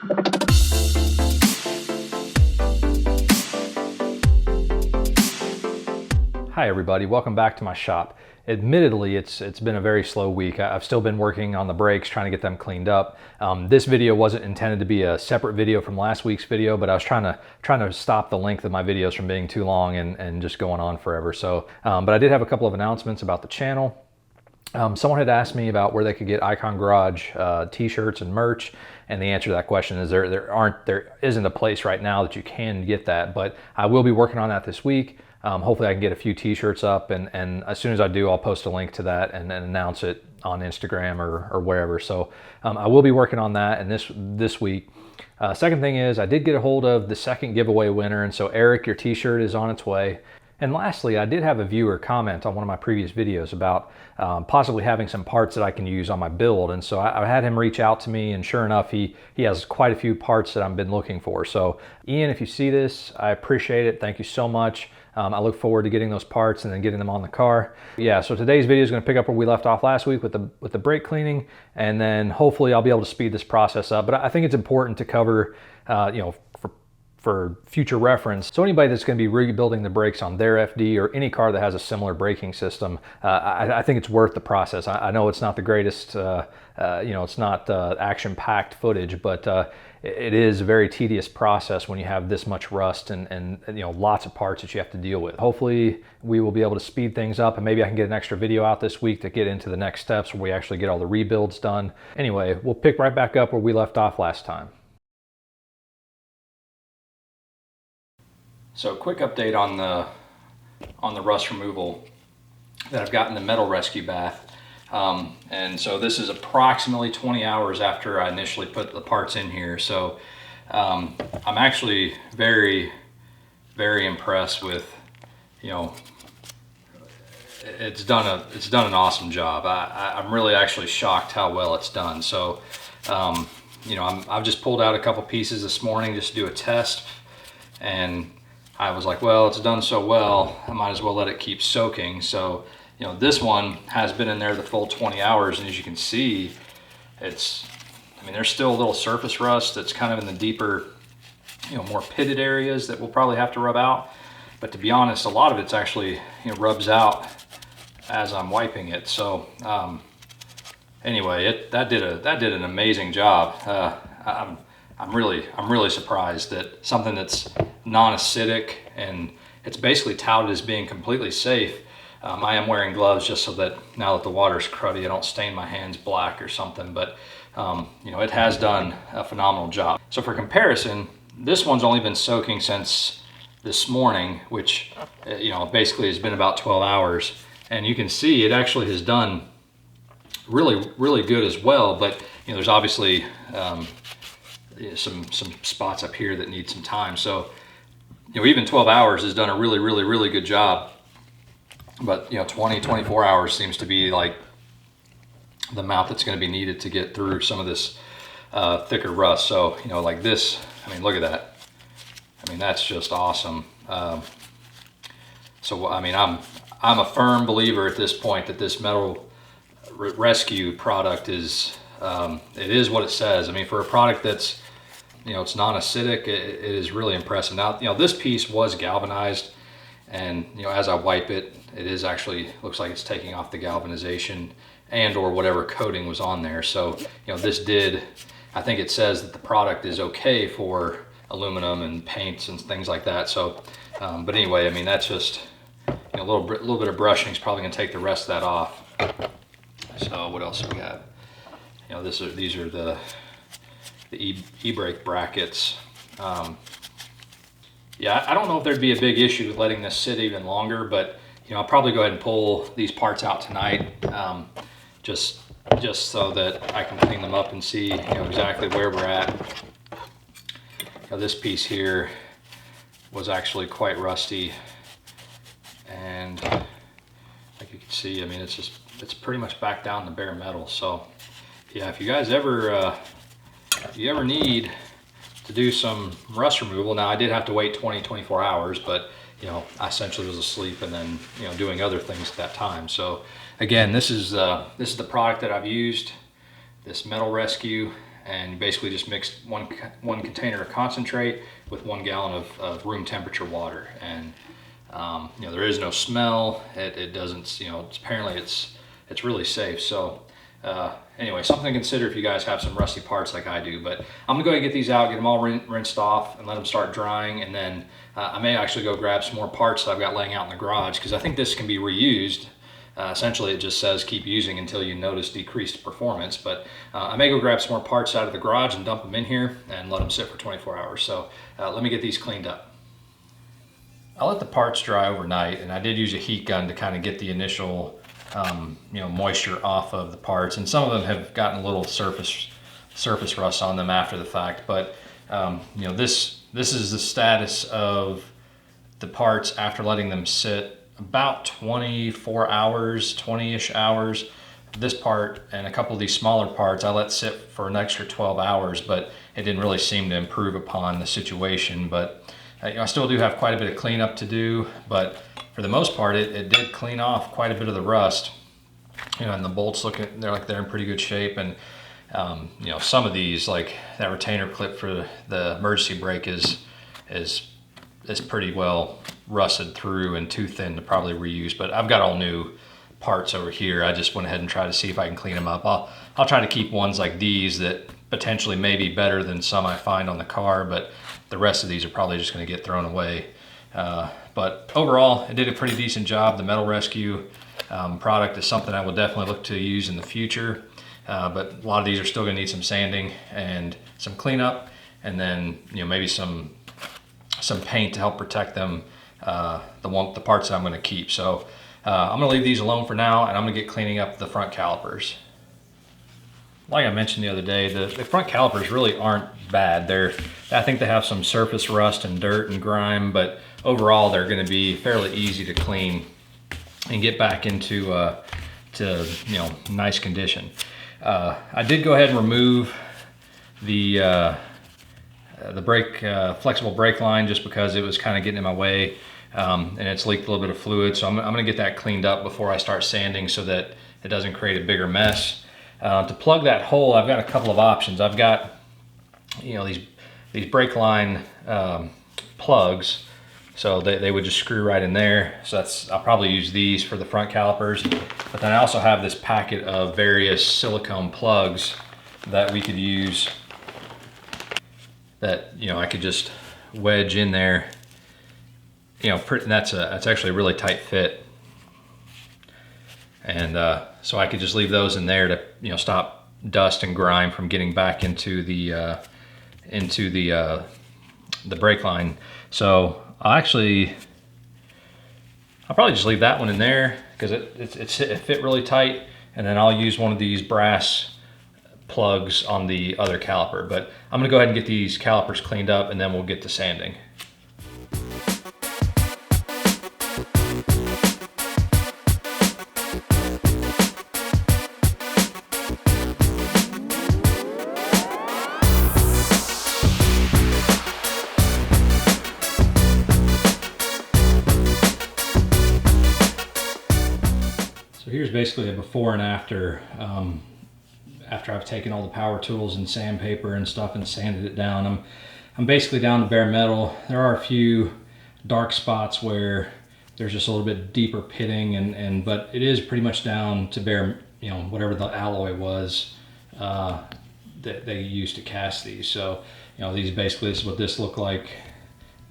Hi everybody, welcome back to my shop. Admittedly, it's been a very slow week. I've still been working on the brakes, trying to get them cleaned up. This video wasn't intended to be a separate video from last week's video, but I was trying to stop the length of my videos from being too long and just going on forever. So, but I did have a couple of announcements about the channel. Someone had asked me about where they could get Icon Garage t-shirts and merch, and the answer to that question is there isn't a place right now that you can get that, but I will be working on that this week. Hopefully I can get a few t-shirts up, and as soon as I do, I'll post a link to that and announce it on Instagram or wherever. So I will be working on that and this week. Second thing is I did get a hold of the second giveaway winner, and so Eric, your t-shirt is on its way. And lastly, I did have a viewer comment on one of my previous videos about possibly having some parts that I can use on my build. And so I had him reach out to me, and sure enough, he has quite a few parts that I've been looking for. So Ian, if you see this, I appreciate it. Thank you so much. I look forward to getting those parts and then getting them on the car. Yeah, so today's video is going to pick up where we left off last week with the brake cleaning, and then hopefully I'll be able to speed this process up. But I think it's important to cover, for future reference. So anybody that's going to be rebuilding the brakes on their FD or any car that has a similar braking system, I think it's worth the process. I know it's not the greatest, it's not action-packed footage, but it is a very tedious process when you have this much rust and lots of parts that you have to deal with. Hopefully we will be able to speed things up, and maybe I can get an extra video out this week to get into the next steps where we actually get all the rebuilds done. Anyway, we'll pick right back up where we left off last time. So quick update on the rust removal that I've got in the Metal Rescue bath. And so this is approximately 20 hours after I initially put the parts in here. So I'm actually very, very impressed with, it's done an awesome job. I'm really actually shocked how well it's done. So, I've just pulled out a couple pieces this morning just to do a test, and I was like, well, it's done so well, I might as well let it keep soaking. So, this one has been in there the full 20 hours, and as you can see, there's still a little surface rust that's kind of in the deeper, more pitted areas that we'll probably have to rub out. But to be honest, a lot of it's actually, rubs out as I'm wiping it. So, anyway, that did an amazing job. I'm really surprised that something that's non-acidic, and it's basically touted as being completely safe. I am wearing gloves just so that now that the water's cruddy, I don't stain my hands black or something, but it has done a phenomenal job. So for comparison, this one's only been soaking since this morning, which basically has been about 12 hours, and you can see it actually has done really, really good as well. But there's obviously some spots up here that need some time. So even 12 hours has done a really, really, really good job. But 24 hours seems to be like the amount that's going to be needed to get through some of this thicker rust. So like this, look at that. That's just awesome. So I'm a firm believer at this point that this Metal Rescue product is it is what it says. For a product that's it's non-acidic, it is really impressive. Now this piece was galvanized, and as I wipe it, it is actually looks like it's taking off the galvanization and or whatever coating was on there. So this did, I think it says that the product is okay for aluminum and paints and things like that. So but anyway, that's just a little bit of brushing is probably going to take the rest of that off. So what else do we have? These are the e-brake brackets. Yeah, I don't know if there'd be a big issue with letting this sit even longer, but I'll probably go ahead and pull these parts out tonight, just so that I can clean them up and see exactly where we're at. This piece here was actually quite rusty, and like you can see, it's pretty much back down to bare metal. So yeah, if you guys ever need to do some rust removal, now I did have to wait 24 hours, but I essentially was asleep and then doing other things at that time. So again, this is the product that I've used, this Metal Rescue, and you basically just mix one container of concentrate with 1 gallon of room temperature water. And you know, there is no smell. It doesn't, you know, apparently it's really safe. So anyway, something to consider if you guys have some rusty parts like I do. But I'm gonna go ahead and get these out, get them all rinsed off, and let them start drying. And then I may actually go grab some more parts that I've got laying out in the garage, because I think this can be reused. Essentially, it just says keep using until you notice decreased performance. But I may go grab some more parts out of the garage and dump them in here and let them sit for 24 hours. So let me get these cleaned up. I let the parts dry overnight, and I did use a heat gun to kind of get the initial you know, moisture off of the parts. And some of them have gotten a little surface rust on them after the fact. But you know, this is the status of the parts after letting them sit about 24 hours, 20-ish hours. This part and a couple of these smaller parts I let sit for an extra 12 hours, but it didn't really seem to improve upon the situation. But you know, I still do have quite a bit of cleanup to do, but for the most part, it did clean off quite a bit of the rust. You know, and the bolts they're in pretty good shape. And you know, some of these, like that retainer clip for the emergency brake is pretty well rusted through and too thin to probably reuse. But I've got all new parts over here. I just went ahead and tried to see if I can clean them up. I'll try to keep ones like these that potentially may be better than some I find on the car, but the rest of these are probably just going to get thrown away. But overall, it did a pretty decent job. The Metal Rescue product is something I will definitely look to use in the future. But a lot of these are still going to need some sanding and some cleanup, and then, you know, maybe some paint to help protect them, the parts that I'm going to keep. So I'm going to leave these alone for now, and I'm going to get cleaning up the front calipers. Like I mentioned the other day, the front calipers really aren't bad. I think they have some surface rust and dirt and grime, but overall they're going to be fairly easy to clean and get back into to, you know, nice condition. I did go ahead and remove the flexible brake line, just because it was kind of getting in my way, and it's leaked a little bit of fluid. So I'm going to get that cleaned up before I start sanding, so that it doesn't create a bigger mess. To plug that hole, I've got a couple of options. I've got, you know, these brake line plugs, so they would just screw right in there. So I'll probably use these for the front calipers. But then I also have this packet of various silicone plugs that we could use, that, you know, I could just wedge in there. You know, that's actually a really tight fit. And so I could just leave those in there to, you know, stop dust and grime from getting back into the brake line. So I'll probably just leave that one in there, because it fit really tight. And then I'll use one of these brass plugs on the other caliper. But I'm going to go ahead and get these calipers cleaned up, and then we'll get to sanding. So here's basically a before and after. After I've taken all the power tools and sandpaper and stuff and sanded it down, I'm basically down to bare metal. There are a few dark spots where there's just a little bit deeper pitting, but it is pretty much down to bare, you know, whatever the alloy was that they used to cast these. So, you know, this is what this looked like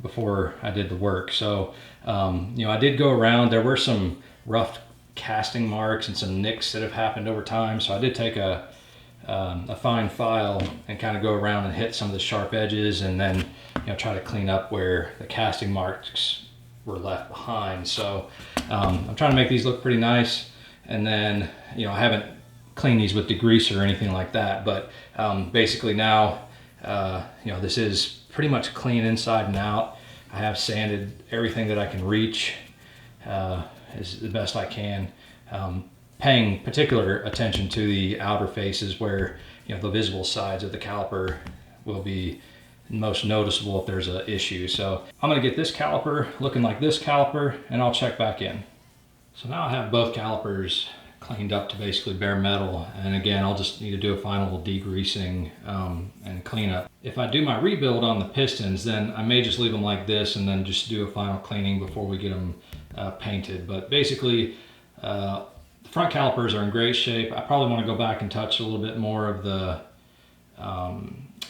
before I did the work. So, you know, I did go around. There were some rough casting marks and some nicks that have happened over time. So I did take a fine file and kind of go around and hit some of the sharp edges, and then, you know, try to clean up where the casting marks were left behind. So I'm trying to make these look pretty nice. And then, you know, I haven't cleaned these with degreaser or anything like that, but basically now, you know, this is pretty much clean inside and out. I have sanded everything that I can reach as the best I can, paying particular attention to the outer faces where, you know, the visible sides of the caliper will be most noticeable if there's an issue. So I'm going to get this caliper looking like this caliper, and I'll check back in. So now I have both calipers cleaned up to basically bare metal. And again, I'll just need to do a final degreasing and cleanup. If I do my rebuild on the pistons, then I may just leave them like this and then just do a final cleaning before we get them painted. But basically, the front calipers are in great shape. I probably want to go back and touch a little bit more of the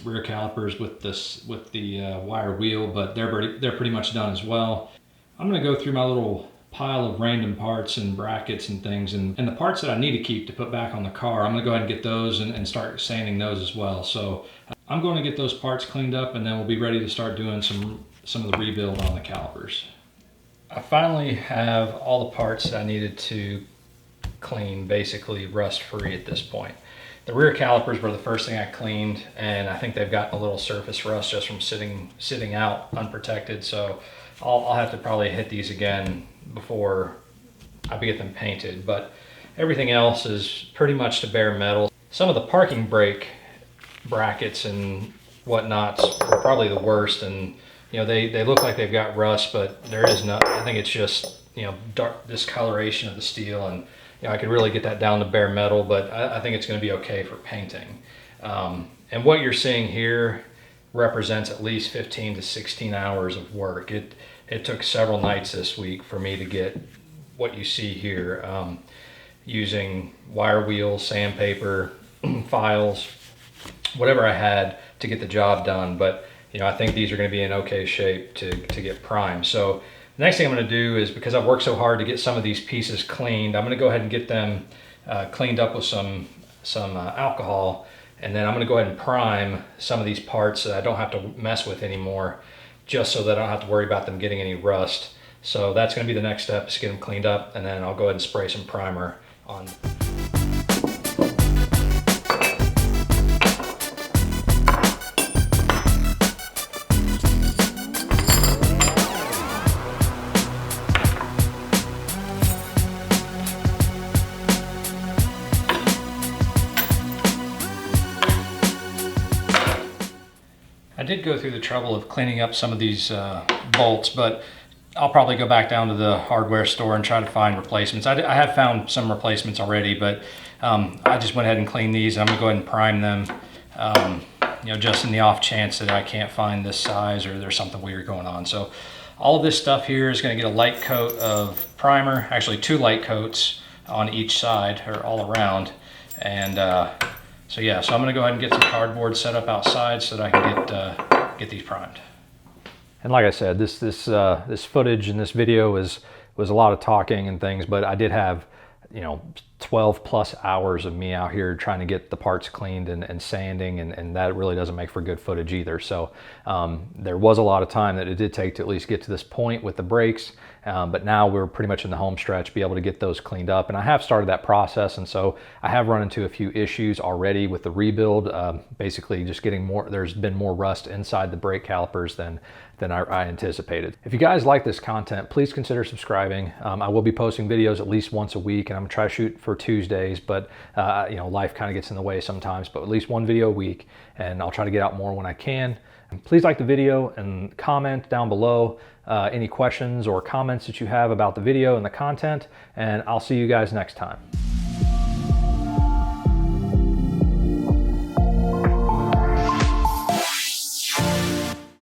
rear calipers with the wire wheel, but they're pretty much done as well. I'm going to go through my little pile of random parts and brackets and things, and the parts that I need to keep to put back on the car, I'm going to go ahead and get those and start sanding those as well. So I'm going to get those parts cleaned up, and then we'll be ready to start doing some of the rebuild on the calipers. I finally have all the parts that I needed to clean basically rust free at this point. The rear calipers were the first thing I cleaned, and I think they've gotten a little surface rust just from sitting out unprotected. So I'll have to probably hit these again before I get them painted, but everything else is pretty much to bare metal. Some of the parking brake brackets and whatnots are probably the worst, and you know, they look like they've got rust, but there is not. I think it's just, you know, dark discoloration of the steel, and you know, I could really get that down to bare metal, but I think it's going to be okay for painting. And what you're seeing here represents at least 15 to 16 hours of work. It took several nights this week for me to get what you see here, using wire wheels, sandpaper, files, whatever I had to get the job done. But you know, I think these are going to be in okay shape to get primed. So the next thing I'm going to do is, because I've worked so hard to get some of these pieces cleaned, I'm going to go ahead and get them cleaned up with some alcohol, and then I'm going to go ahead and prime some of these parts that I don't have to mess with anymore, just so that I don't have to worry about them getting any rust. So that's going to be the next step, is get them cleaned up, and then I'll go ahead and spray some primer on. I did go through the trouble of cleaning up some of these bolts, but I'll probably go back down to the hardware store and try to find replacements. I have found some replacements already, but I just went ahead and cleaned these. I'm gonna go ahead and prime them, you know, just in the off chance that I can't find this size or there's something weird going on. So all of this stuff here is gonna get a light coat of primer, actually 2 light coats on each side, or all around. And so yeah, so I'm gonna go ahead and get some cardboard set up outside so that I can get these primed. And like I said, this footage in this video was a lot of talking and things, but I did have, you know, 12 plus hours of me out here trying to get the parts cleaned and sanding, and that really doesn't make for good footage either. So there was a lot of time that it did take to at least get to this point with the brakes, but now we're pretty much in the home stretch, be able to get those cleaned up. And I have started that process, and so I have run into a few issues already with the rebuild. Basically just getting more, there's been more rust inside the brake calipers than I anticipated. If you guys like this content, please consider subscribing. I will be posting videos at least once a week, and I'm gonna try to shoot for Tuesdays, but you know, life kind of gets in the way sometimes, but at least 1 video a week, and I'll try to get out more when I can. And please like the video and comment down below any questions or comments that you have about the video and the content, and I'll see you guys next time.